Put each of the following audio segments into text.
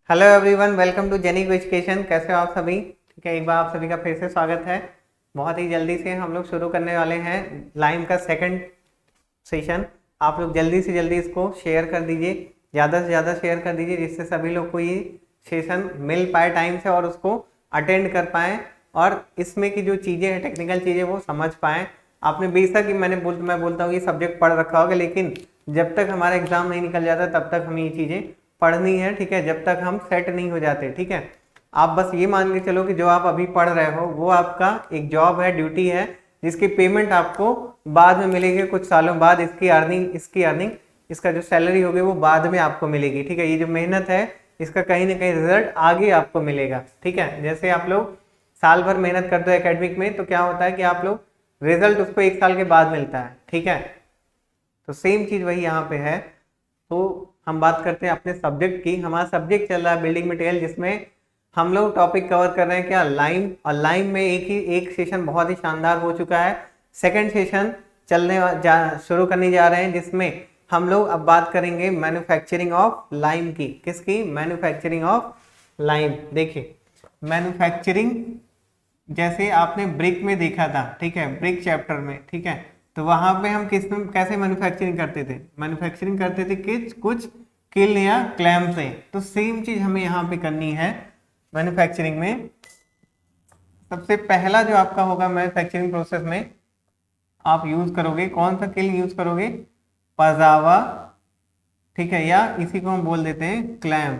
Hello everyone, welcome to Genic education. कैसे हो आप सभी? ठीक है, एक बार आप सभी का फिर से स्वागत है। बहुत ही जल्दी से हम लोग शुरू करने वाले हैं लाइम का सेकंड सेशन। आप लोग जल्दी से जल्दी इसको शेयर कर दीजिए, ज़्यादा से ज़्यादा शेयर कर दीजिए, जिससे सभी लोग को ये सेशन मिल पाए टाइम से और उसको अटेंड कर पाएँ और इसमें की जो चीज़ें हैं, टेक्निकल चीज़ें, वो समझ पाएँ। आपने बेशक ही मैं बोलता हूँ ये सब्जेक्ट पढ़ रखा होगा, लेकिन जब तक हमारा एग्जाम नहीं निकल जाता तब तक हमें ये चीज़ें पढ़नी है। ठीक है, जब तक हम सेट नहीं हो जाते। ठीक है, आप बस ये मान के चलो कि जो आप अभी पढ़ रहे हो वो आपका एक जॉब है, ड्यूटी है, जिसकी पेमेंट आपको बाद में मिलेगी। कुछ सालों बाद इसकी अर्निंग इसका जो सैलरी होगी वो बाद में आपको मिलेगी। ठीक है, ये जो मेहनत है इसका कहीं ना कहीं रिजल्ट आगे आपको मिलेगा। ठीक है, जैसे आप लोग साल भर मेहनत करते हो एकेडमिक में, तो क्या होता है कि आप लोग रिजल्ट उसको 1 साल के बाद मिलता है। ठीक है, तो सेम चीज वही यहाँ पे है। तो हम बात करते हैं अपने सब्जेक्ट की। हमारा सब्जेक्ट चल रहा है बिल्डिंग मटेरियल, जिसमें हम लोग टॉपिक कवर कर रहे हैं क्या, लाइम। और लाइम में एक सेशन बहुत ही शानदार हो चुका है। सेकंड सेशन शुरू करने जा रहे हैं, जिसमें हम लोग अब बात करेंगे मैन्युफैक्चरिंग ऑफ लाइम की। किसकी? Manufacturing of lime. देखिए, मैन्युफैक्चरिंग जैसे आपने ब्रिक में देखा था, ठीक है, ब्रिक चैप्टर में, ठीक है, तो वहां पे हम किस में कैसे मैन्युफैक्चरिंग करते थे? मैन्युफैक्चरिंग करते थे कुछ किल या क्लैम से। तो सेम चीज हमें यहाँ पे करनी है मैन्युफैक्चरिंग में। सबसे पहला जो आपका होगा मैन्युफैक्चरिंग प्रोसेस में, आप यूज करोगे कौन सा किल यूज करोगे? पजावा। ठीक है, या इसी को हम बोल देते हैं क्लैम।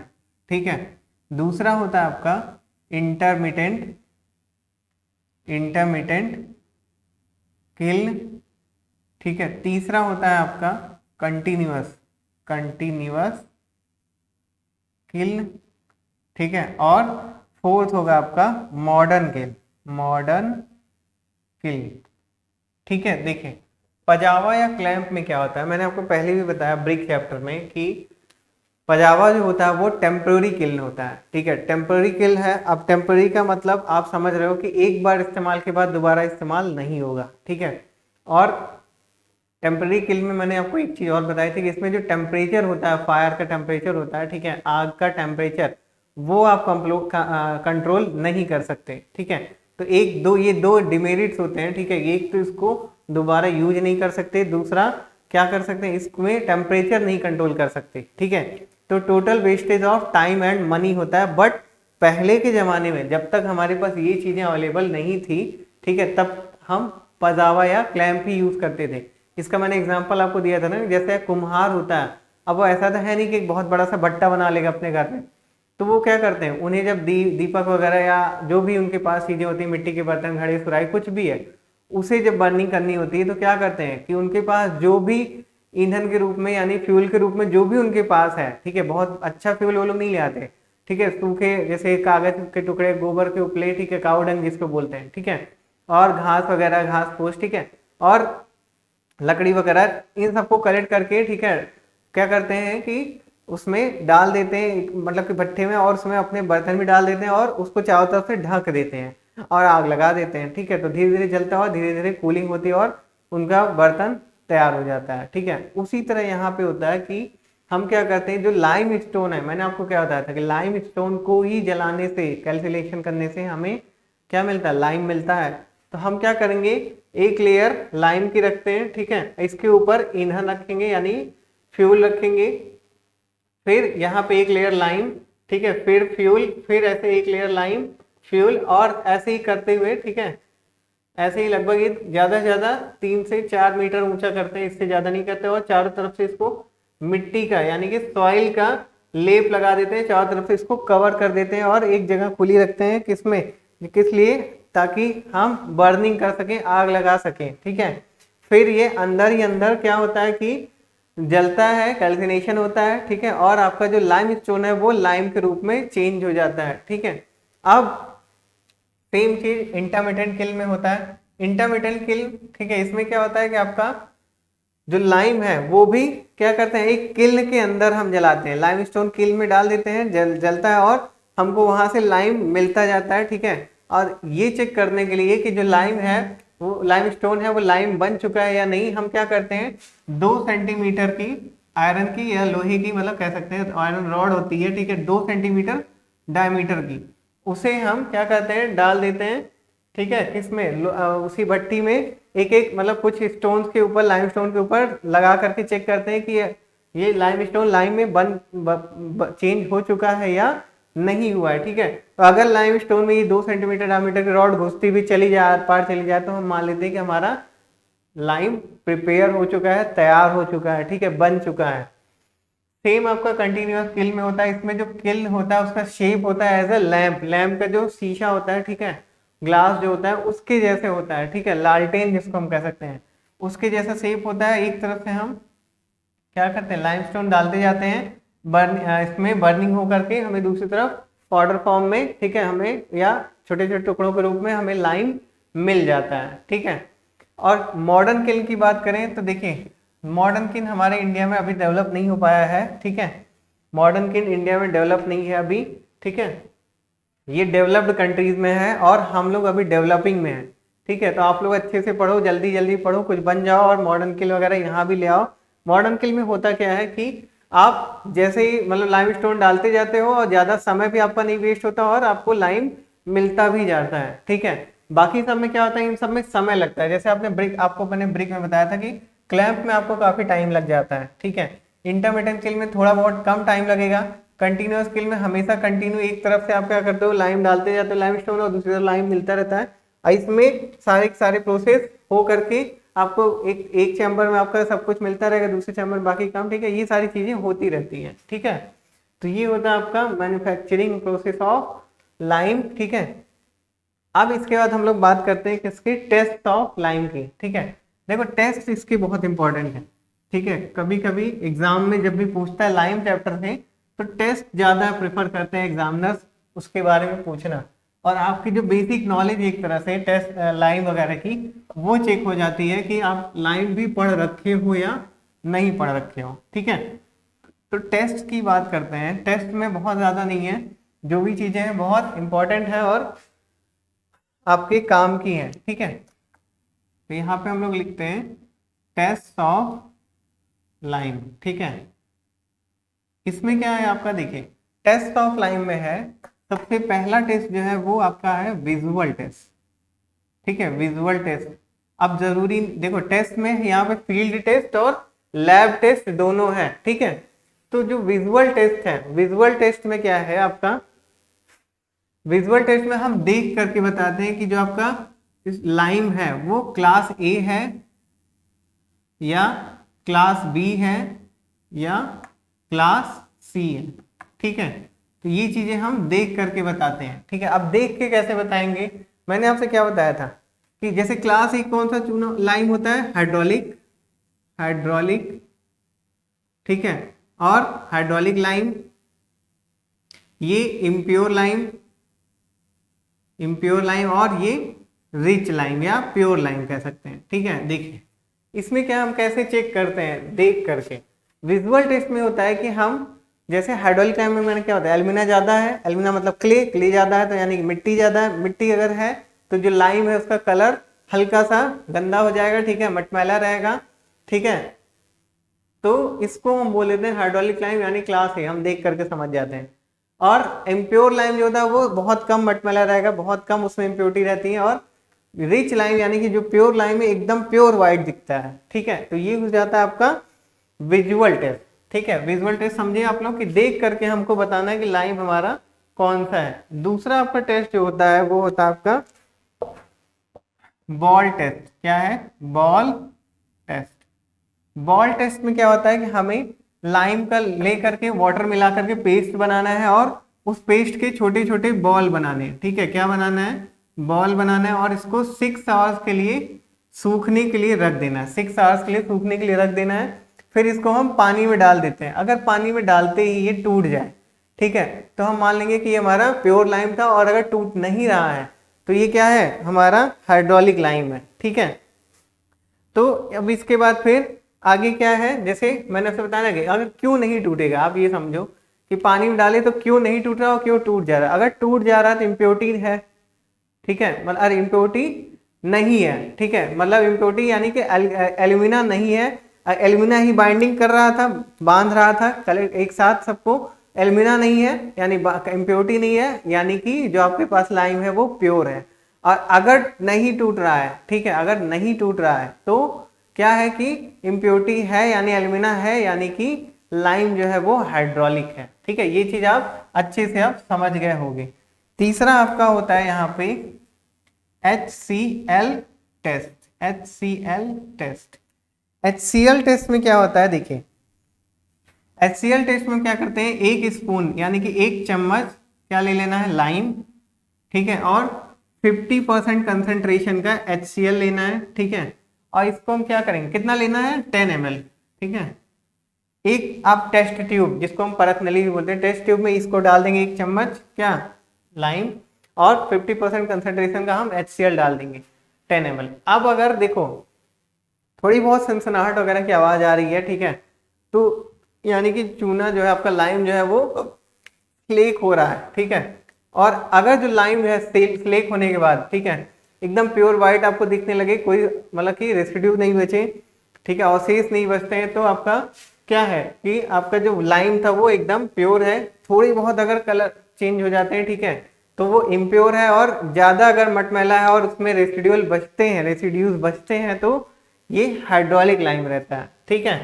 ठीक है, दूसरा होता है आपका इंटरमिटेंट किल। ठीक है, तीसरा होता है आपका कंटिन्यूअस किल। ठीक है, और फोर्थ होगा आपका मॉडर्न किल। ठीक है, देखिए पजावा या क्लैंप में क्या होता है, मैंने आपको पहले भी बताया ब्रिक चैप्टर में कि पजावा जो होता है वो टेम्पररी किल होता है। ठीक है, टेम्पररी किल है। अब टेम्पररी का मतलब आप समझ रहे हो कि एक बार इस्तेमाल के बाद दोबारा इस्तेमाल नहीं होगा। ठीक है, और टेम्पररी किल में मैंने आपको एक चीज और बताई थी कि इसमें जो टेम्परेचर होता है, फायर का टेम्परेचर होता है, ठीक है, आग का टेम्परेचर, वो आप कंट्रोल नहीं कर सकते। ठीक है, तो ये दो डिमेरिट्स होते हैं। ठीक है, एक तो इसको दोबारा यूज नहीं कर सकते, दूसरा क्या कर सकते हैं, इसमें टेम्परेचर नहीं कंट्रोल कर सकते। ठीक है, तो total wastage of time and money होता है। बट पहले के जमाने में जब तक हमारे पास ये चीजें अवेलेबल नहीं थी, ठीक है, तब हम पजावा या क्लैंप ही यूज करते थे। इसका मैंने एग्जांपल आपको दिया था ना, जैसे कुम्हार होता है, अब वो ऐसा तो है नहीं कि एक बहुत बड़ा सा भट्टा बना लेगा अपने घर में। तो वो क्या करते हैं, उन्हें जब दीपक वगैरह या जो भी उनके पास चीजें होती है, मिट्टी के बर्तन, घड़े, सुराही, कुछ भी है, उसे जब बर्निंग करनी होती है तो क्या करते हैं कि उनके पास जो भी ईंधन के रूप में यानी फ्यूल के रूप में जो भी उनके पास है, ठीक है, बहुत अच्छा फ्यूल वो लोग नहीं ले आते। ठीक है, सूखे जैसे कागज के टुकड़े, गोबर के उपले, ठीक है, काऊ डंग जिसको बोलते हैं, ठीक है, और घास वगैरह, घास फूस, ठीक है, और लकड़ी वगैरह, इन सबको कलेक्ट करके, ठीक है, क्या करते हैं कि उसमें डाल देते हैं, मतलब कि भट्ठे में, और उसमें अपने बर्तन भी डाल देते हैं और उसको चारों तरफ से ढक देते हैं और आग लगा देते हैं। ठीक है, तो धीरे धीरे जलता है और धीरे धीरे कूलिंग होती है और उनका बर्तन तैयार हो जाता है। ठीक है, उसी तरह यहाँ पे होता है कि हम क्या करते हैं, जो लाइम स्टोन है, मैंने आपको क्या बताया था कि लाइम स्टोन को ही जलाने से, कैल्सिलेशन करने से हमें क्या मिलता है, लाइम मिलता है। तो हम क्या करेंगे, एक लेयर लाइम की रखते हैं, ठीक है, इसके ऊपर ईंधन रखेंगे यानी फ्यूल रखेंगे, फिर यहाँ पे एक लेयर लाइम, ठीक है, फिर फ्यूल, फिर ऐसे एक लेयर लाइम, फ्यूल, और ऐसे ही करते हुए, ठीक है, ऐसे ही लगभग ज्यादा से ज्यादा 3 से 4 मीटर ऊंचा करते हैं, इससे ज्यादा नहीं करते, और चारों तरफ से इसको मिट्टी का यानी कि सॉइल का लेप लगा देते हैं, चारों तरफ से इसको कवर कर देते हैं और एक जगह खुली रखते हैं। किसमें? किस लिए? ताकि हम बर्निंग कर सकें, आग लगा सकें। ठीक है, फिर ये अंदर ही अंदर क्या होता है कि जलता है, कैल्सिनेशन होता है, ठीक है, और आपका जो लाइम स्टोन है वो लाइम के रूप में चेंज हो जाता है। ठीक है, अब सेम चीज इंटरमिटेंट किल में होता है। इंटरमिटेंट किल, ठीक है, इसमें क्या होता है कि आपका जो लाइम है वो भी क्या करते हैं, एक किल्न के अंदर हम जलाते हैं, लाइम स्टोन किल्न में डाल देते हैं, जलता है और हमको वहां से लाइम मिलता जाता है। ठीक है, और ये चेक करने के लिए कि जो लाइम है, वो लाइम स्टोन है, वो लाइम बन चुका है या नहीं, हम क्या करते हैं, 2 सेंटीमीटर की आयरन की या लोहे की, मतलब कह सकते हैं आयरन रॉड होती है, ठीक है, 2 सेंटीमीटर डायमीटर की, उसे हम क्या करते हैं, डाल देते हैं, ठीक है, इसमें उसी भट्टी में एक एक मतलब कुछ स्टोन्स के ऊपर, लाइमस्टोन के ऊपर लगा करके चेक करते हैं कि ये लाइमस्टोन लाइम में चेंज हो चुका है या नहीं हुआ है, ठीक है। तो अगर लाइमस्टोन में ये 2 सेंटीमीटर डायमीटर की रॉड घुसती भी चली जाए, पार चली जाए, तो हम मान लेते हैं कि हमारा लाइम प्रिपेयर हो चुका है, तैयार हो चुका है, ठीक है, बन चुका है। सेम आपका कंटिन्यूअस किल में होता है। इसमें जो किल होता है उसका शेप होता है एज ए लैंप, लैंप का जो शीशा होता है, ठीक है, ग्लास जो होता है उसके जैसे होता है, ठीक है, लालटेन जिसको हम कह सकते हैं, उसके जैसा शेप होता है। एक तरफ से हम क्या करते हैं, लाइमस्टोन डालते जाते हैं, इसमें बर्निंग हो करके हमें दूसरी तरफ पाउडर फॉर्म में, ठीक है, हमें या छोटे छोटे टुकड़ों के रूप में हमें लाइम मिल जाता है, ठीक है। और मॉडर्न किल की बात करें तो देखिए, मॉडर्न किल हमारे इंडिया में अभी डेवलप नहीं हो पाया है, ठीक है, मॉडर्न किल इंडिया में डेवलप नहीं है अभी, ठीक है, ये डेवलप्ड कंट्रीज में है और हम लोग अभी डेवलपिंग में है, ठीक है। तो आप लोग अच्छे से पढ़ो, जल्दी जल्दी पढ़ो, कुछ बन जाओ और मॉडर्न किल वगैरह यहाँ भी ले आओ। मॉडर्न किल में होता क्या है कि आप जैसे ही मतलब लाइमस्टोन डालते जाते हो और ज्यादा समय भी आपका नहीं वेस्ट होता और आपको लाइम मिलता भी जाता है, ठीक है। बाकी सब में क्या होता है, इन सब में समय लगता है। जैसे आपने ब्रिक, आपको मैंने ब्रिक में बताया था कि क्लैंप में आपको काफी टाइम लग जाता है, ठीक है। इंटरमीडिएट किल में थोड़ा बहुत कम टाइम लगेगा। कंटिन्यूअस किल में हमेशा कंटिन्यू एक तरफ से आप क्या करते हो, लाइम डालते जाते हो लाइमस्टोन और दूसरी तरफ लाइम मिलता रहता है। इसमें सारे प्रोसेस हो करके आपको एक चैम्बर में आपका सब कुछ मिलता रहेगा, दूसरे चैम्बर में बाकी काम, ठीक है, ये सारी चीजें होती रहती हैं, ठीक है। तो ये होता है आपका मैन्युफैक्चरिंग प्रोसेस ऑफ लाइम, ठीक है। अब इसके बाद हम लोग बात करते हैं किसकी, टेस्ट ऑफ लाइम की, ठीक है। देखो टेस्ट इसकी बहुत इंपॉर्टेंट है, ठीक है। कभी कभी एग्जाम में जब भी पूछता है लाइम चैप्टर से, तो टेस्ट ज्यादा प्रेफर करते हैं एग्जामिनर्स उसके बारे में पूछना, और आपकी जो बेसिक नॉलेज एक तरह से टेस्ट लाइम वगैरह की वो चेक हो जाती है कि आप लाइम भी पढ़ रखे हो या नहीं पढ़ रखे हो, ठीक है। तो टेस्ट की बात करते हैं। टेस्ट में बहुत ज्यादा नहीं है, जो भी चीजें हैं बहुत इंपॉर्टेंट है और आपके काम की है, ठीक है। तो यहाँ पे हम लोग लिखते हैं टेस्ट ऑफ लाइम, ठीक है। इसमें क्या है आपका, देखिए टेस्ट ऑफ लाइम में है सबसे पहला टेस्ट जो है वो आपका है विजुअल टेस्ट, ठीक है, विजुअल टेस्ट। अब जरूरी देखो टेस्ट में यहाँ पे फील्ड टेस्ट और लैब टेस्ट दोनों है, ठीक है। तो जो विजुअल टेस्ट है, विजुअल टेस्ट में क्या है आपका, विजुअल टेस्ट में हम देख करके बताते हैं कि जो आपका लाइम है वो क्लास ए है या क्लास बी है या क्लास सी है, ठीक है। तो ये चीजें हम देख करके बताते हैं, ठीक है। अब देख के कैसे बताएंगे, मैंने आपसे क्या बताया था कि जैसे क्लास ए कौन सा चूना लाइम होता है, हाइड्रोलिक, हाइड्रोलिक, ठीक है, और हाइड्रोलिक लाइम, ये इम्प्योर लाइम, इम्प्योर लाइम, और ये रिच लाइम या प्योर लाइम कह सकते हैं, ठीक है। देखिए इसमें क्या हम कैसे चेक करते हैं, देख करके। विजुअल टेस्ट में होता है कि हम जैसे हाइड्रोलिक लाइम में मैंने क्या होता है, एल्यूमिना ज्यादा है, एल्यूमिना मतलब क्ले, क्ले ज्यादा है तो यानी कि मिट्टी ज्यादा है, मिट्टी अगर है तो जो लाइम है उसका कलर हल्का सा गंदा हो जाएगा, ठीक है, मटमैला रहेगा, ठीक है। तो इसको हम बोल लेते हैं हाइड्रोलिक लाइम यानी क्लास ए, हम देख करके समझ जाते हैं। और इम्प्योर लाइम जो होता है वो बहुत कम मटमैला रहेगा, बहुत कम उसमें इम्प्योरिटी रहती है। और रिच लाइम यानी कि जो प्योर लाइम है एकदम प्योर व्हाइट दिखता है, ठीक है। तो ये हो जाता है आपका विजुअल टेस्ट, ठीक है। विजुअल टेस्ट समझिए आप लोग कि देख करके हमको बताना है कि लाइम हमारा कौन सा है। दूसरा आपका टेस्ट जो होता है वो होता है आपका बॉल टेस्ट। क्या है, बॉल टेस्ट। बॉल टेस्ट में क्या होता है कि हमें लाइम का ले करके वाटर मिला करके पेस्ट बनाना है और उस पेस्ट के छोटे छोटे बॉल बनाने हैं, ठीक है। क्या बनाना है, बॉल बनाना है, और इसको 6 आवर्स के लिए सूखने के लिए रख देना है, 6 आवर्स के लिए सूखने के लिए रख देना है। फिर इसको हम पानी में डाल देते हैं। अगर पानी में डालते ही ये टूट जाए, ठीक है, तो हम मान लेंगे कि ये हमारा प्योर लाइम था। और अगर टूट नहीं रहा है तो ये क्या है, हमारा हाइड्रोलिक लाइम है, ठीक है। तो अब इसके बाद फिर आगे क्या है, जैसे मैंने आपसे बताया ना कि अगर क्यों नहीं टूटेगा, आप ये समझो कि पानी में डाले तो क्यों नहीं टूट रहा और क्यों टूट जा रहा है। अगर टूट जा रहा है तो इम्प्योरिटी है, ठीक है, मतलब इम्प्योरिटी नहीं है, ठीक है, मतलब इम्प्योरिटी यानी कि एल्यूमिना नहीं है, एल्यूमिना ही बाइंडिंग कर रहा था, बांध रहा था एक साथ सबको। एल्यूमिना नहीं है यानी इम्प्योरिटी नहीं है, यानी कि जो आपके पास लाइम है वो प्योर है। और अगर नहीं टूट रहा है, ठीक है, अगर नहीं टूट रहा है तो क्या है कि इम्प्योरिटी है यानी एल्यूमिना है, यानी कि लाइम जो है वो हाइड्रोलिक है। ठीक है, ये चीज आप अच्छे से आप समझ गए होंगे। तीसरा आपका होता है यहाँ पे HCl test. HCl test, HCl test में क्या होता है, देखिए HCl टेस्ट में क्या करते हैं, एक स्पून यानी कि एक चम्मच क्या ले लेना है, लाइम, ठीक है, और 50% कंसेंट्रेशन का HCl लेना है, ठीक है। और इसको हम क्या करेंगे, कितना लेना है, 10 ml, ठीक है। एक आप टेस्ट ट्यूब, जिसको हम परत नली भी बोलते हैं, टेस्ट ट्यूब में इसको डाल देंगे एक चम्मच क्या, लाइम, और 50% कंसेंट्रेशन का हम HCl डाल देंगे 10 ml। अब अगर देखो थोड़ी बहुत सनसनाहट वगैरह की आवाज आ रही है, ठीक है, तो यानी कि चूना जो है आपका, लाइम जो है वो स्लेक हो रहा है, ठीक है। और अगर जो लाइम है स्लेक होने के बाद, ठीक है, एकदम प्योर व्हाइट आपको दिखने लगे, कोई मतलब कि रेसिड्यू नहीं बचे, ठीक है, अवशेष नहीं बचते हैं, तो आपका क्या है कि आपका जो लाइम था वो एकदम प्योर है। थोड़ी बहुत अगर कलर चेंज हो जाते हैं, ठीक है, तो वो इम्प्योर है। और ज्यादा अगर मटमैला है और उसमें रेसिड्यूल बचते हैं, रेसिड्यूज बचते हैं, तो ये हाइड्रोलिक लाइम रहता है, ठीक है।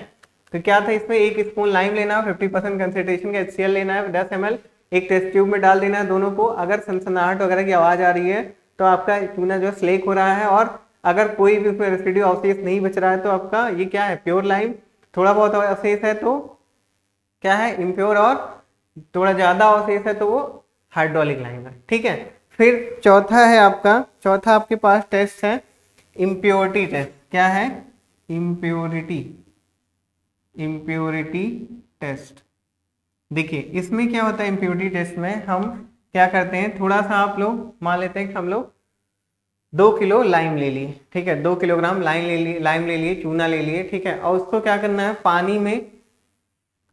तो क्या था इसमें, एक स्पून लाइम लेना है, 50% कंसेंट्रेशन का HCl लेना है 10 ml, एक टेस्ट ट्यूब में डाल देना है दोनों को। अगर सनसनाहट वगैरह की आवाज आ रही है तो आपका चूना जो स्लेक हो रहा है, और अगर कोई भी उसमें रेसिड्यू अवशेष नहीं बच रहा है तो आपका ये क्या है, प्योर लाइम। थोड़ा बहुत अवशेष है तो क्या है, इम्प्योर, और थोड़ा ज्यादा अवशेष है तो वो हाइड्रोलिक लाइम है, ठीक है। फिर चौथा है आपका, चौथा आपके पास टेस्ट है इम्प्योरिटी टेस्ट। क्या है, इम्प्योरिटी, इम्प्योरिटी टेस्ट। देखिए इसमें क्या होता है, इम्प्योरिटी टेस्ट में हम क्या करते हैं, थोड़ा सा आप लोग मान लेते हैं कि हम लोग 2 किलो लाइम ले लिए, ठीक है, 2 किलोग्राम लाइम ले लिए, चूना ले लिए, ठीक है, और उसको क्या करना है, पानी में,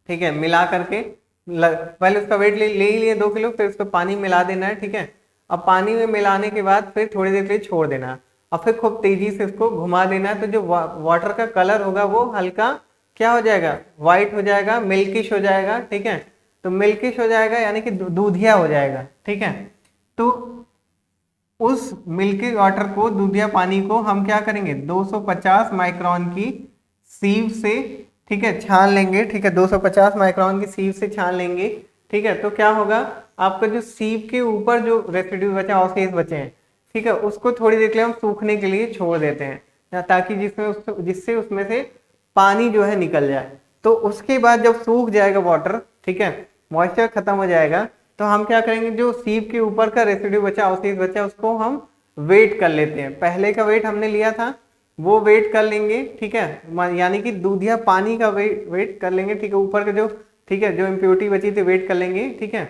ठीक है, मिला करके पहले उसका वेट ले ही लिए 2 किलो, फिर उसको पानी मिला देना है, ठीक है। अब पानी में मिलाने के बाद फिर थोड़ी देर के लिए छोड़ देना है, और फिर खूब तेजी से उसको घुमा देना है। तो जो वाटर का कलर होगा वो हल्का क्या हो जाएगा, व्हाइट हो जाएगा, मिल्किश हो जाएगा, ठीक है। तो मिल्किश हो जाएगा यानी कि दूधिया हो जाएगा, ठीक है। तो उस मिल्की वाटर को, दूधिया पानी को हम क्या करेंगे, 250 माइक्रोन की सीव से, ठीक है, छान लेंगे, ठीक है, 250 माइक्रोन की सीव से छान लेंगे, ठीक है। तो क्या होगा, आपका जो सीव के ऊपर जो रेसिड्यू बचे, अवशेष बचे हैं, ठीक है, उसको थोड़ी देर के लिए हम सूखने के लिए छोड़ देते हैं, ताकि जिससे उसमें से पानी जो है निकल जाए। तो उसके बाद जब सूख जाएगा वाटर, ठीक है, मॉइस्चर खत्म हो जाएगा, तो हम क्या करेंगे, जो सीव के ऊपर का रेसिड्यू बचा, अवशेष बचा, उसको हम वेट कर लेते हैं। पहले का वेट हमने लिया था वो वेट कर लेंगे, ठीक है, यानी कि दूधिया पानी का वेट कर लेंगे, ठीक है, ऊपर का जो, ठीक है, जो इम्प्योरिटी बची थी वेट कर लेंगे, ठीक है।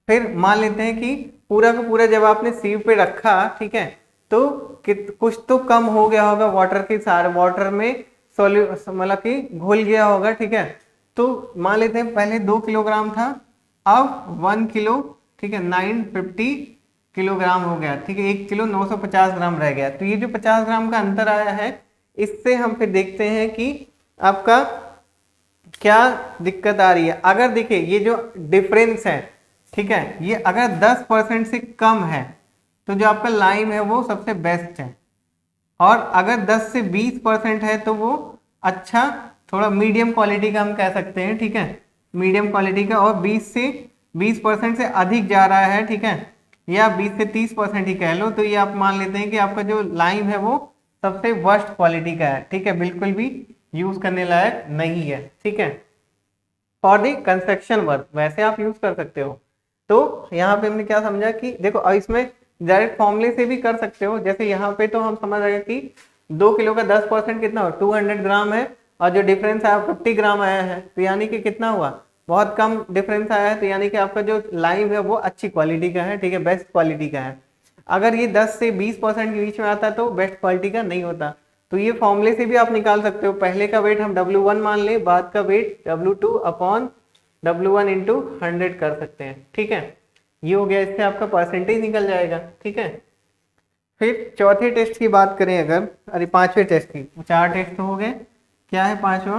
फिर मान लेते हैं कि पूरा का पूरा जब आपने सीव पे रखा, ठीक है, तो कुछ तो कम हो गया होगा वाटर के सारे, वाटर में मतलब कि घुल गया होगा, ठीक है। तो मान लेते हैं पहले 2 किलोग्राम था, अब 1 किलो, ठीक है, 950 किलोग्राम हो गया, ठीक है, 1 किलो 950 ग्राम रह गया। तो ये जो 50 ग्राम का अंतर आया है, इससे हम फिर देखते हैं कि आपका क्या दिक्कत आ रही है। अगर देखिए ये जो डिफरेंस है, ठीक है, ये अगर 10% से कम है तो जो आपका लाइम है वो सबसे बेस्ट है, और अगर 10 से 20% है तो वो अच्छा, थोड़ा मीडियम क्वालिटी का हम कह सकते हैं, ठीक है, मीडियम क्वालिटी का। और 20% से अधिक जा रहा है, ठीक है, या 20 से 30% ही कह लो, तो ये आप मान लेते हैं कि आपका जो लाइम है वो सबसे वर्स्ट क्वालिटी का है, ठीक है, बिल्कुल भी यूज करने लायक नहीं है, ठीक है। फॉर द कंस्ट्रक्शन वर्क वैसे आप यूज कर सकते हो। तो यहाँ पे हमने क्या समझा कि देखो, अब इसमें डायरेक्ट फॉर्मूले से भी कर सकते हो। जैसे यहाँ पे तो हम समझ रहे कि 2 किलो का 10% कितना हो, 200 ग्राम है, और जो डिफरेंस आया 50 ग्राम आया है, तो यानी कि कितना हुआ, बहुत कम डिफरेंस आया है, तो यानी कि आपका जो लाइम है वो अच्छी क्वालिटी का है, ठीक है, बेस्ट क्वालिटी का है। अगर ये 10 से 20% के बीच में आता है तो बेस्ट क्वालिटी का नहीं होता। तो ये फॉर्मूले से भी आप निकाल सकते हो। पहले का वेट हम W1 मान ले, बाद का wait W2 upon W1 into 100 कर सकते हैं, ठीक है। ये हो गया, इससे आपका परसेंटेज निकल जाएगा, ठीक है। फिर चौथे टेस्ट की बात करें अगर, अरे 5वें टेस्ट की, 4 टेस्ट तो हो गए, क्या है पांचवा?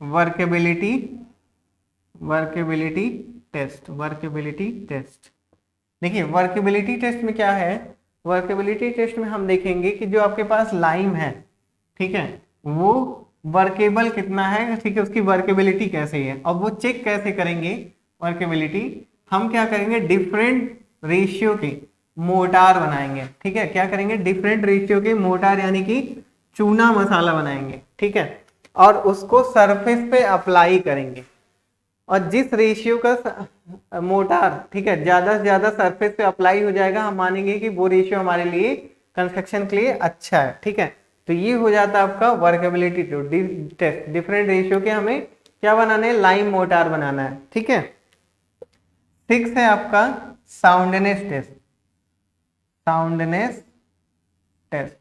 Workability, workability test, workability test. देखिए वर्केबिलिटी टेस्ट में क्या है, वर्केबिलिटी टेस्ट में हम देखेंगे कि जो आपके पास लाइम है, ठीक है, वो वर्केबल कितना है, ठीक है, उसकी वर्केबिलिटी कैसे है। और वो चेक कैसे करेंगे वर्केबिलिटी, हम क्या करेंगे, डिफरेंट रेशियो के मोर्टार बनाएंगे, ठीक है, क्या करेंगे, डिफरेंट रेशियो के मोर्टार यानी कि चूना मसाला बनाएंगे, ठीक है, और उसको सरफेस पे अप्लाई करेंगे। और जिस रेशियो का मोर्टार, ठीक है, ज्यादा से ज्यादा सरफेस पे अप्लाई हो जाएगा, हम मानेंगे कि वो रेशियो हमारे लिए कंस्ट्रक्शन के लिए अच्छा है, ठीक है। तो ये हो जाता है आपका वर्केबिलिटी टेस्ट। डिफरेंट रेशियो के हमें क्या बनाना है, लाइम मोर्टार बनाना है, ठीक है। 6 है आपका साउंडनेस टेस्ट, साउंडनेस टेस्ट,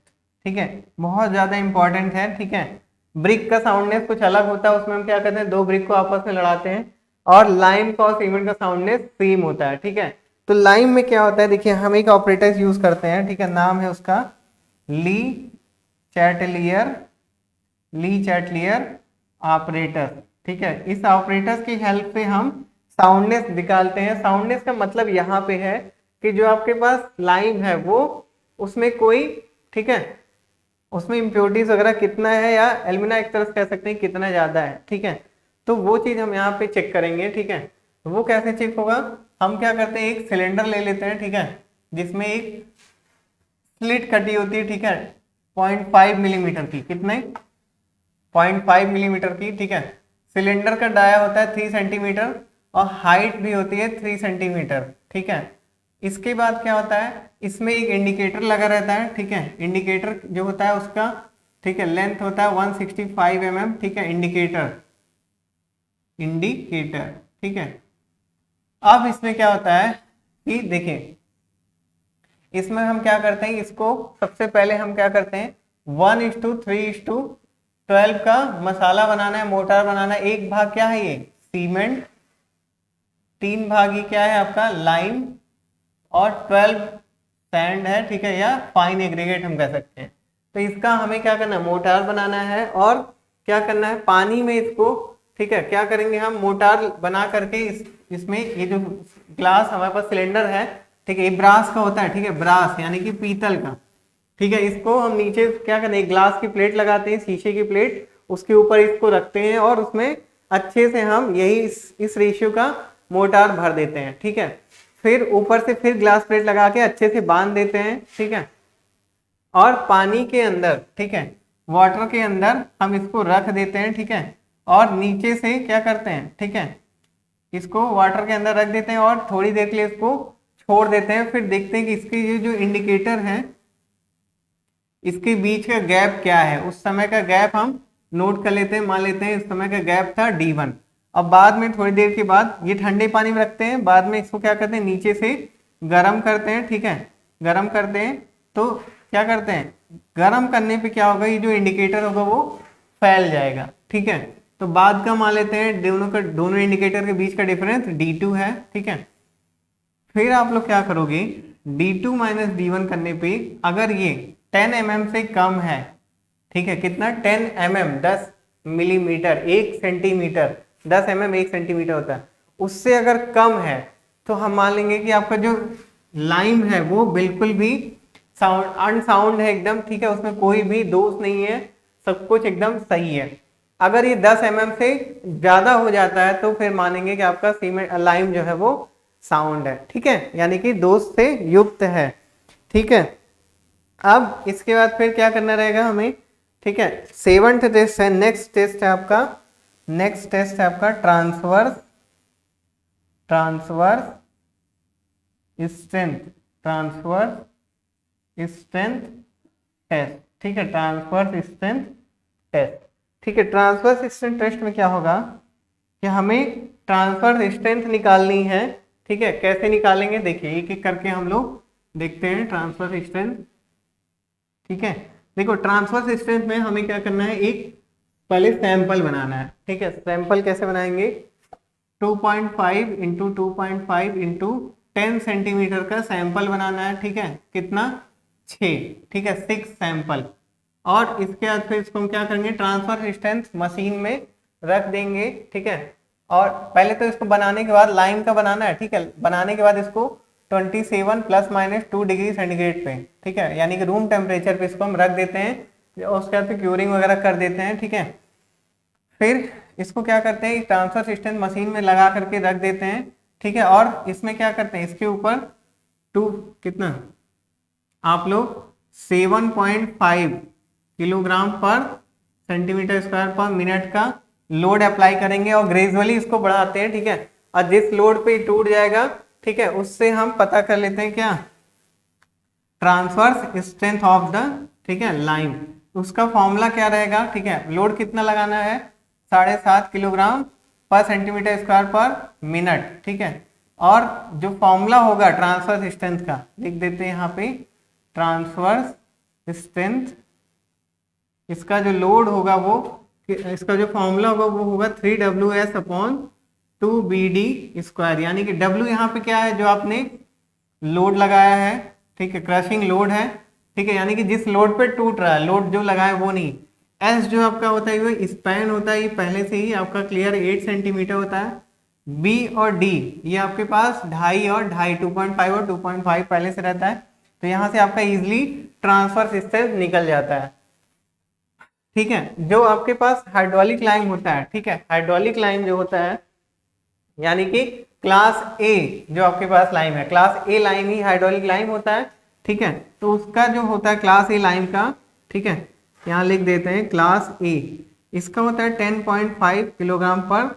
ठीक है, बहुत ज्यादा इंपॉर्टेंट है, ठीक है। ब्रिक का साउंडनेस कुछ अलग होता है, उसमें हम क्या करते हैं, दो ब्रिक को आपस में लड़ाते हैं, और लाइम का और सीमेंट का साउंडनेस सेम होता है, ठीक है। तो लाइम में क्या होता है, देखिए हम एक ऑपरेटर यूज करते हैं, ठीक है, नाम है उसका ली चैटलियर, ली चैटलियर ऑपरेटर, ठीक है। इस ऑपरेटर की हेल्प से हम साउंडनेस निकालते हैं। साउंडनेस का मतलब यहाँ पे है कि जो आपके पास लाइम है वो, उसमें कोई, ठीक है, उसमें इम्प्योरिटीज वगैरह कितना है, या एल्यूमिना एक तरह से कह सकते हैं कितना ज्यादा है, ठीक है। तो वो चीज हम यहाँ पे चेक करेंगे, ठीक है। तो वो कैसे चेक होगा, हम क्या करते हैं, एक सिलेंडर ले लेते हैं, ठीक है, जिसमें एक स्लिट कटी होती है, ठीक है, 0.5 मिलीमीटर की, कितने, 0.5 मिलीमीटर की, ठीक है। सिलेंडर का डाया होता है 3 सेंटीमीटर और हाइट भी होती है 3 सेंटीमीटर, ठीक है। इसके बाद क्या होता है, इसमें एक इंडिकेटर लगा रहता है, ठीक है। इंडिकेटर जो होता है उसका, ठीक है, लेंथ होता है 165 mm, ठीक है, इंडिकेटर, इंडिकेटर, ठीक है। अब इसमें क्या होता है कि देखिए, इसमें हम क्या करते हैं, इसको सबसे पहले हम क्या करते हैं, 1:3:12 का मसाला बनाना है, मोर्टार बनाना है। एक भाग क्या है, ये सीमेंट, 3 भाग ये क्या है आपका लाइम, और 12 सैंड है, ठीक है, या फाइन एग्रीगेट हम कह सकते हैं। तो इसका हमें क्या करना है, मोर्टार बनाना है, और क्या करना है, पानी में इसको, ठीक है, क्या करेंगे हम, मोर्टार बना करके इसमें ये जो ग्लास हमारे पास सिलेंडर है, ठीक है, ये ब्रास का होता है, ठीक है, ब्रास यानी कि पीतल का, ठीक है। इसको हम नीचे क्या करते हैं, ग्लास की प्लेट लगाते हैं, शीशे की प्लेट, उसके ऊपर इसको रखते हैं, और उसमें अच्छे से हम यही इस रेशियो का मोर्टार भर देते हैं, ठीक है। फिर ऊपर से फिर ग्लास प्लेट लगा के अच्छे से बांध देते हैं, ठीक है। और पानी के अंदर, ठीक है, वाटर के अंदर हम इसको रख देते हैं, ठीक है, और नीचे से क्या करते हैं, ठीक है, इसको वाटर के अंदर रख देते हैं और थोड़ी देर के लिए इसको छोड़ देते हैं। फिर देखते हैं कि इसके ये जो इंडिकेटर है, इसके बीच का गैप क्या है। उस समय का गैप हम नोट कर लेते हैं, मान लेते हैं इस समय का गैप था D1। अब बाद में थोड़ी देर के बाद ये ठंडे पानी में रखते हैं, बाद में इसको क्या करते हैं, नीचे से गर्म करते हैं, ठीक है, गर्म करते हैं। तो क्या करते हैं, गर्म करने पे क्या होगा, ये जो इंडिकेटर होगा वो फैल जाएगा, ठीक है। तो बाद का मान लेते हैं, दोनों इंडिकेटर के बीच का डिफरेंस D2 है, ठीक है। फिर आप लोग क्या करोगे, D2 माइनस D1 करने पे अगर ये 10 mm से कम है, ठीक है, कितना, 10 mm 10 millimetre 1 centimetre, 10 mm 1 centimetre होता है, उससे अगर कम है तो हम मान लेंगे कि आपका जो लाइम है वो बिल्कुल भी साउंड अनसाउंड है एकदम, ठीक है, उसमें कोई भी दोष नहीं है, सब कुछ एकदम सही है। अगर ये 10 mm से ज्यादा हो जाता है तो फिर मानेंगे कि आपका सीमेंट लाइम जो है वो साउंड है, ठीक है, यानी कि दोष से युक्त है, ठीक है। अब इसके बाद फिर क्या करना रहेगा हमें, ठीक है, 7th टेस्ट है, नेक्स्ट टेस्ट है आपका, नेक्स्ट टेस्ट है आपका transverse strength, transverse strength test, ठीक है, ट्रांसवर्स स्ट्रेंथ टेस्ट, ठीक है। ट्रांसवर्स स्ट्रेंथ टेस्ट में क्या होगा कि हमें ट्रांसवर्स स्ट्रेंथ निकालनी है, ठीक है। कैसे निकालेंगे, देखिए एक एक करके हम लोग देखते हैं ट्रांसवर्स स्ट्रेंथ, ठीक है। देखो ट्रांसवर्स स्ट्रेंथ में हमें क्या करना है, एक पहले सैंपल बनाना है, ठीक है। सैंपल कैसे बनाएंगे, 2.5 इंटू 2.5 इंटू 10 सेंटीमीटर का सैंपल बनाना है, ठीक है, कितना, 6, ठीक है, 6 सैंपल। और इसके बाद फिर इसको हम क्या करेंगे, ट्रांसफर डिस्टेंस मशीन में रख देंगे, ठीक है। और पहले तो इसको बनाने के बाद लाइम का बनाना है, ठीक है। बनाने के बाद इसको 27 ± 2 डिग्री सेंटीग्रेड पे, ठीक है, यानी कि रूम टेम्परेचर पे इसको हम रख देते हैं। और उसके बाद फिर क्यूरिंग वगैरह कर देते हैं, ठीक है। फिर इसको क्या करते हैं, ट्रांसफर सिस्टम मशीन में लगा करके रख देते हैं, ठीक है। और इसमें क्या करते हैं, इसके ऊपर कितना आप लोग 7.5 किलोग्राम पर सेंटीमीटर स्क्वायर पर मिनट का लोड अप्लाई करेंगे और ग्रेजुअली इसको बढ़ाते हैं, ठीक है। और जिस लोड पे टूट जाएगा, ठीक है, उससे हम पता कर लेते हैं क्या, ट्रांसवर्स स्ट्रेंथ ऑफ द, ठीक है, लाइम। उसका फॉर्मूला क्या रहेगा, ठीक है। लोड कितना लगाना है, 7.5 किलोग्राम पर सेंटीमीटर स्क्वायर पर मिनट, ठीक है। और जो फॉर्मूला होगा ट्रांसवर्स स्ट्रेंथ का लिख देते हैं यहाँ पे, ट्रांसवर्स स्ट्रेंथ, इसका जो लोड होगा वो, इसका जो फॉर्मूला होगा वो होगा 3WS/2BD², यानी कि W यहाँ पे क्या है, जो आपने लोड लगाया है, ठीक है, क्रशिंग लोड है, ठीक है, यानी कि जिस लोड पे टूट रहा है, लोड जो लगाया वो नहीं। S जो आपका होता है वो स्पैन होता है, ये पहले से ही आपका क्लियर 8 सेंटीमीटर होता है। B और D ये आपके पास 2.5 और 2.5, 2.5 और 2.5 पहले से रहता है, तो यहाँ से आपका इजिली ट्रांसफर स्ट्रेंथ निकल जाता है, ठीक है। जो आपके पास हाइड्रोलिक लाइम होता है, ठीक है, हाइड्रोलिक लाइम जो होता है, यानी कि क्लास ए जो आपके पास लाइम है, क्लास ए लाइम ही हाइड्रोलिक लाइम होता है, ठीक है। तो उसका जो होता है क्लास ए लाइम का, ठीक है, यहाँ लिख देते हैं क्लास ए, इसका होता है 10.5 किलोग्राम पर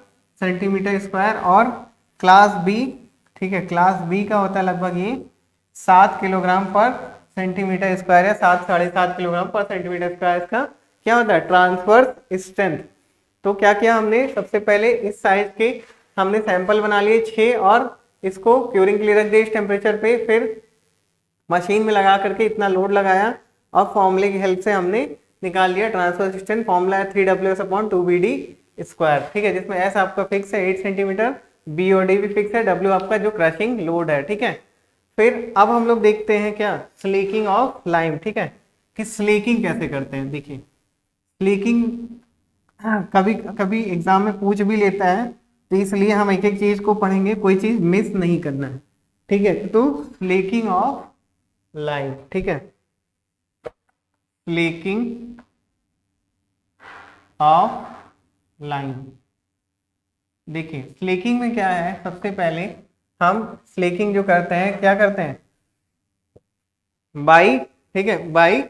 सेंटीमीटर स्क्वायर। और क्लास बी, ठीक है, क्लास बी का होता है लगभग ये 7 किलोग्राम पर सेंटीमीटर स्क्वायर या 7-7.5 किलोग्राम पर सेंटीमीटर स्क्वायर। इसका क्या होता है, ट्रांसवर्स स्ट्रेंथ। तो क्या किया हमने, सबसे पहले इस साइज के हमने सैंपल बना लिए 6 और इसको क्यूरिंग के लिए रख दिया इस टेम्परेचर पे। फिर मशीन में लगा करके इतना लोड लगाया और फॉर्मूले की हेल्प से हमने निकाल लिया ट्रांसफर स्ट्रेंथ। फॉर्मूला है 3WS/2BD², ठीक है, जिसमें S आपका फिक्स है 8 सेंटीमीटर, B और D भी फिक्स है, W आपका जो क्रशिंग लोड है, ठीक है। फिर अब हम लोग देखते हैं क्या, स्लेकिंग ऑफ लाइम, ठीक है, कि स्लेकिंग कैसे करते हैं। देखिए स्लेकिंग कभी कभी एग्जाम में पूछ भी लेता है, तो इसलिए हम एक एक चीज को पढ़ेंगे, कोई चीज मिस नहीं करना है, ठीक है। तो स्लेकिंग ऑफ लाइम, ठीक है, स्लेकिंग ऑफ लाइम। देखिए स्लेकिंग में क्या है, सबसे पहले हम स्लेकिंग जो करते हैं, क्या करते हैं, बाई, ठीक है, बाई,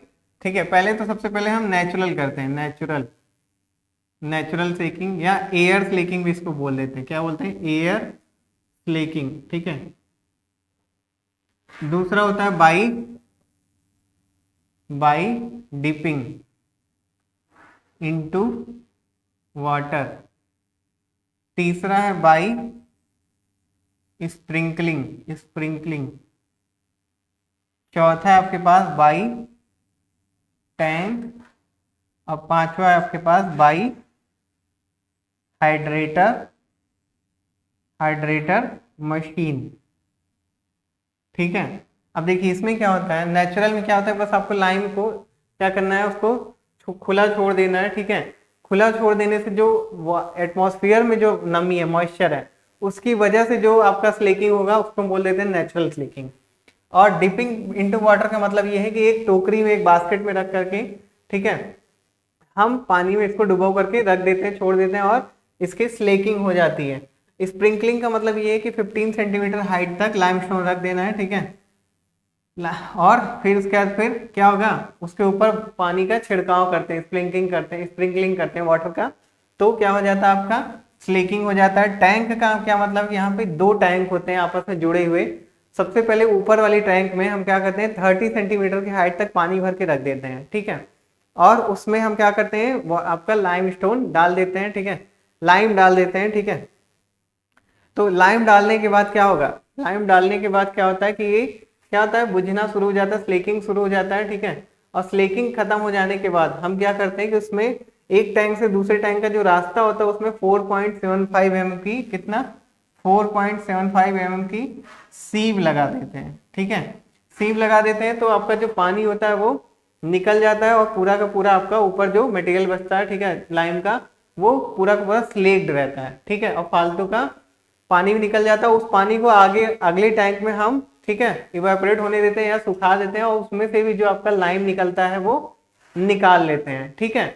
ठीक है। पहले तो सबसे पहले हम नेचुरल करते हैं, नेचुरल स्लेकिंग या एयर स्लेकिंग भी इसको बोल देते हैं, क्या बोलते हैं, एयर स्लेकिंग, ठीक है। दूसरा होता है बाई डिपिंग इनटू वाटर। तीसरा है बाई स्प्रिंकलिंग। चौथा है आपके पास बाई टैंक। और पांचवा है आपके पास बाई हाइड्रेटर मशीन, ठीक है। अब देखिए इसमें क्या होता है, नेचुरल में क्या होता है, बस आपको लाइम को क्या करना है, उसको खुला छोड़ देना है, ठीक है। खुला छोड़ देने से जो एटमॉस्फेयर में जो नमी है, मॉइस्चर है, उसकी वजह से जो आपका स्लेकिंग होगा उसको बोल देते हैं नेचुरल स्लेकिंग। और डिपिंग इनटू वाटर का मतलब ये है कि एक टोकरी में, एक बास्केट में रख करके, ठीक है, हम पानी में इसको डुबो करके रख देते हैं, छोड़ देते हैं और इसकी स्लेकिंग हो जाती है। स्प्रिंकलिंग का मतलब ये है कि 15 सेंटीमीटर हाइट तक लाइमस्टोन रख देना है, ठीक है। और फिर उसके बाद फिर क्या होगा, उसके ऊपर पानी का छिड़काव करते हैं, स्प्रिंकलिंग करते हैं वाटर का, तो क्या हो जाता है, आपका स्लेकिंग हो जाता है। टैंक का क्या मतलब, यहाँ पे 2 टैंक होते हैं आपस में जुड़े हुए। सबसे पहले ऊपर वाली टैंक में हम क्या करते हैं, 30 सेंटीमीटर की हाइट तक पानी भर के रख देते हैं, ठीक है। और उसमें हम क्या करते हैं, वो आपका लाइमस्टोन डाल देते हैं, ठीक है, लाइम डाल देते हैं, ठीक है। तो लाइम डालने के बाद क्या होगा, लाइम डालने के बाद क्या होता है कि ये क्या होता है, बुझना शुरू हो जाता है, स्लेकिंग शुरू हो जाता है, ठीक है। और स्लेकिंग खत्म हो जाने के बाद हम क्या करते हैं कि उसमें एक टैंक से दूसरे टैंक का जो रास्ता होता है उसमें 4.75 mm की, कितना, 4.75 mm की सीव लगा देते हैं, ठीक है। सीव लगा देते हैं तो आपका जो पानी होता है वो निकल जाता है और पूरा का पूरा आपका ऊपर जो मटेरियल बचता है, ठीक है, लाइम का, वो पूरा का पूरा स्लेक्ड रहता है, ठीक है, और फालतू का पानी भी निकल जाता है। उस पानी को आगे अगले टैंक में हम, ठीक है, इवेपोरेट होने देते हैं या सुखा देते हैं, और उसमें से भी जो आपका लाइम निकलता है वो निकाल लेते हैं, ठीक है।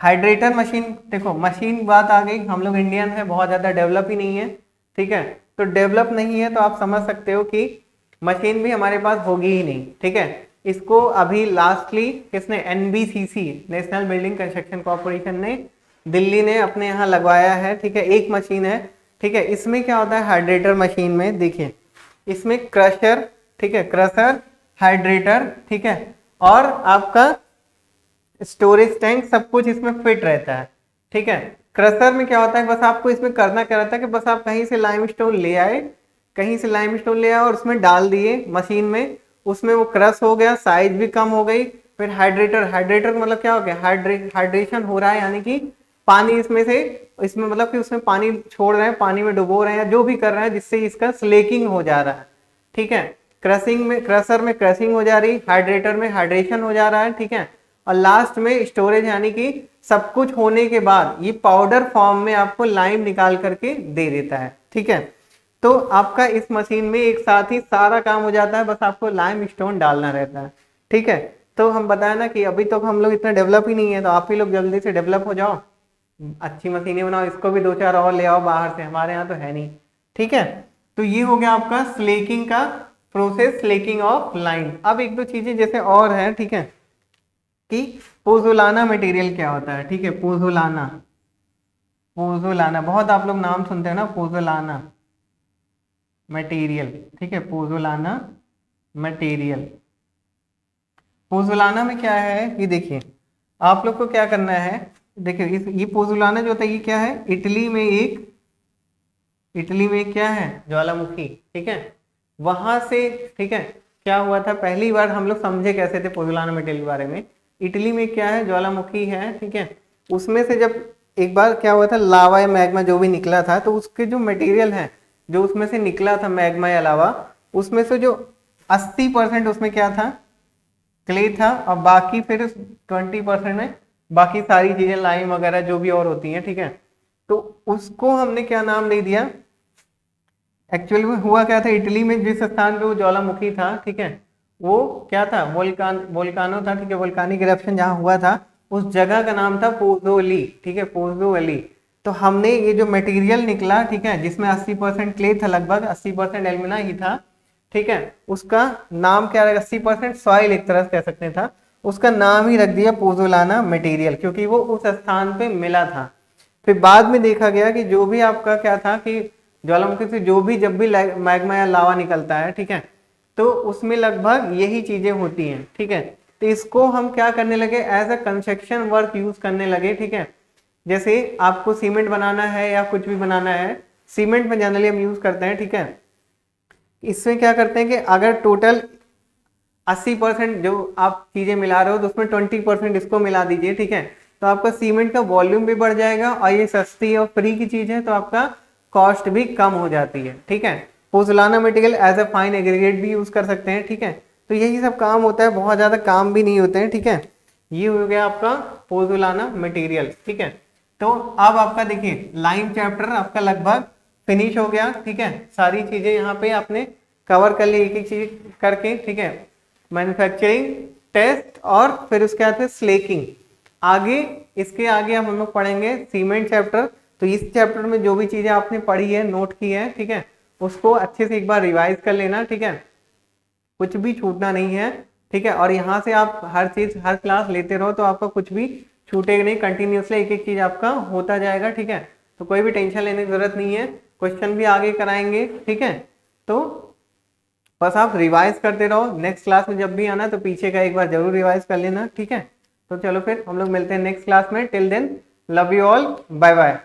हाइड्रेटर मशीन, देखो मशीन बात आ गई, हम लोग इंडियन है, बहुत ज़्यादा डेवलप ही नहीं है, ठीक है, तो डेवलप नहीं है तो आप समझ सकते हो कि मशीन भी हमारे पास होगी ही नहीं, ठीक है। इसको अभी लास्टली किसने, NBCC, national building construction corporation ने, दिल्ली ने अपने यहाँ लगवाया है, ठीक है, एक मशीन है, ठीक है। इसमें क्या होता है हाइड्रेटर मशीन में, देखिए इसमें क्रशर, ठीक है, क्रशर, हाइड्रेटर, ठीक है, और आपका स्टोरेज टैंक, सब कुछ इसमें फिट रहता है, ठीक है। क्रशर में क्या होता है, बस आपको इसमें करना क्या रहता है कि बस आप कहीं से लाइमस्टोन ले आए, कहीं से लाइमस्टोन ले आए और उसमें डाल दिए मशीन में, उसमें वो क्रश हो गया, साइज भी कम हो गई। फिर हाइड्रेटर, हाइड्रेटर मतलब क्या हो गया, हाइड्रेशन हो रहा है, यानी कि पानी इसमें से, इसमें मतलब कि उसमें पानी छोड़ रहे हैं, पानी में डुबो रहे हैं, जो भी कर रहे हैं, जिससे इसका स्लेकिंग हो जा रहा है, ठीक है। क्रशिंग में, क्रशर में क्रशिंग हो जा रही, हाइड्रेटर में हाइड्रेशन हो जा रहा है, ठीक है, और लास्ट में स्टोरेज, यानी कि सब कुछ होने के बाद ये पाउडर फॉर्म में आपको लाइम निकाल करके दे देता है, ठीक है। तो आपका इस मशीन में एक साथ ही सारा काम हो जाता है, बस आपको लाइम स्टोन डालना रहता है, ठीक है। तो हम बताया ना कि अभी तो हम लोग इतना डेवलप ही नहीं है, तो आप ही लोग जल्दी से डेवलप हो जाओ, अच्छी मशीनें बनाओ, इसको भी 2-4 और ले आओ बाहर से, हमारे यहाँ तो है नहीं, ठीक है। तो ये हो गया आपका स्लेकिंग का प्रोसेस, स्लेकिंग ऑफ लाइम। अब एक दो चीजें जैसे और है, ठीक है, कि पोज़ोलाना मटेरियल क्या होता है, ठीक है, पोज़ोलाना, पोज़ोलाना बहुत आप लोग नाम सुनते हैं ना, पोज़ोलाना मटेरियल, ठीक है, पोज़ोलाना मटेरियल। पोज़ोलाना में क्या है कि देखिए आप लोग को क्या करना है, देखिए इस ये पोज़ोलाना जो होता है ये क्या है, इटली में एक, इटली में क्या है, ज्वालामुखी, ठीक है, वहां से, ठीक है, क्या हुआ था, पहली बार हम लोग समझे कैसे थे पोज़ोलाना मटेरियल के बारे में। इटली में क्या है, ज्वालामुखी है, ठीक है, उसमें से जब एक बार क्या हुआ था, लावा या मैग्मा जो भी निकला था, तो उसके जो मटेरियल है, जो उसमें से निकला था मैग्मा या लावा, उसमें से जो 80% उसमें क्या था, क्ले था, और बाकी फिर 20% में बाकी सारी चीजें लाइम वगैरह जो भी और होती हैं, ठीक है। तो उसको हमने क्या नाम दे दिया, एक्चुअली में हुआ क्या था, इटली में जिस स्थान पे वो ज्वालामुखी था, ठीक है, वो क्या था, वोल्कानो था, ठीक है, वोल्कानिक इरप्शन जहाँ हुआ था, उस जगह का नाम था पोज़ोली, ठीक है, पोज़ोली। तो हमने ये जो मटेरियल निकला, ठीक है, जिसमें 80% क्ले था, लगभग 80% एल्यूमिना ही था, ठीक है, उसका नाम क्या रहेगा, 80% सॉइल एक तरह से कह सकते था, उसका नाम ही रख दिया पोज़ोलाना मटेरियल, क्योंकि वो उस स्थान पे मिला था। फिर बाद में देखा गया कि जो भी आपका क्या था कि ज्वालामुखी से जो भी जब भी मैग्मा या लावा निकलता है, ठीक है, तो उसमें लगभग यही चीजें होती हैं, ठीक है। तो इसको हम क्या करने लगे, as a construction work use करने लगे, ठीक है। जैसे आपको सीमेंट बनाना है या कुछ भी बनाना है, सीमेंट में जनरली हम यूज करते हैं, ठीक है। इसमें क्या करते हैं कि अगर टोटल 80% जो आप चीजें मिला रहे हो, तो उसमें 20% इसको मिला दीजिए, ठीक है, तो आपका सीमेंट का वॉल्यूम भी बढ़ जाएगा, और ये सस्ती और फ्री की चीज है, तो आपका कॉस्ट भी कम हो जाती है, ठीक है। Pozzolana material as a fine aggregate भी यूज कर सकते हैं, ठीक है। तो यही सब काम होता है, बहुत ज्यादा काम भी नहीं होते हैं, ठीक है। ये हो गया आपका पोज़ोलाना मटेरियल, ठीक है। तो अब आपका देखिए लाइम चैप्टर आपका लगभग फिनिश हो गया, ठीक है, सारी चीजें यहाँ पे आपने कवर कर ली एक एक चीज करके, ठीक है, मैन्युफैक्चरिंग, टेस्ट, और फिर उसके बाद स्लेकिंग। आगे इसके आगे हम लोग पढ़ेंगे सीमेंट चैप्टर। तो इस चैप्टर में जो भी चीजें आपने पढ़ी है, नोट की है, ठीक है, उसको अच्छे से एक बार रिवाइज कर लेना, ठीक है, कुछ भी छूटना नहीं है, ठीक है। और यहाँ से आप हर चीज हर क्लास लेते रहो, तो आपका कुछ भी छूटेगा नहीं, कंटिन्यूसली एक एक चीज आपका होता जाएगा, ठीक है। तो कोई भी टेंशन लेने की जरूरत नहीं है, क्वेश्चन भी आगे कराएंगे, ठीक है। तो बस आप रिवाइज करते रहो, नेक्स्ट क्लास में जब भी आना तो पीछे का एक बार जरूर रिवाइज कर लेना, ठीक है। तो चलो फिर हम लोग मिलते हैं नेक्स्ट क्लास में, till then love you all, bye bye.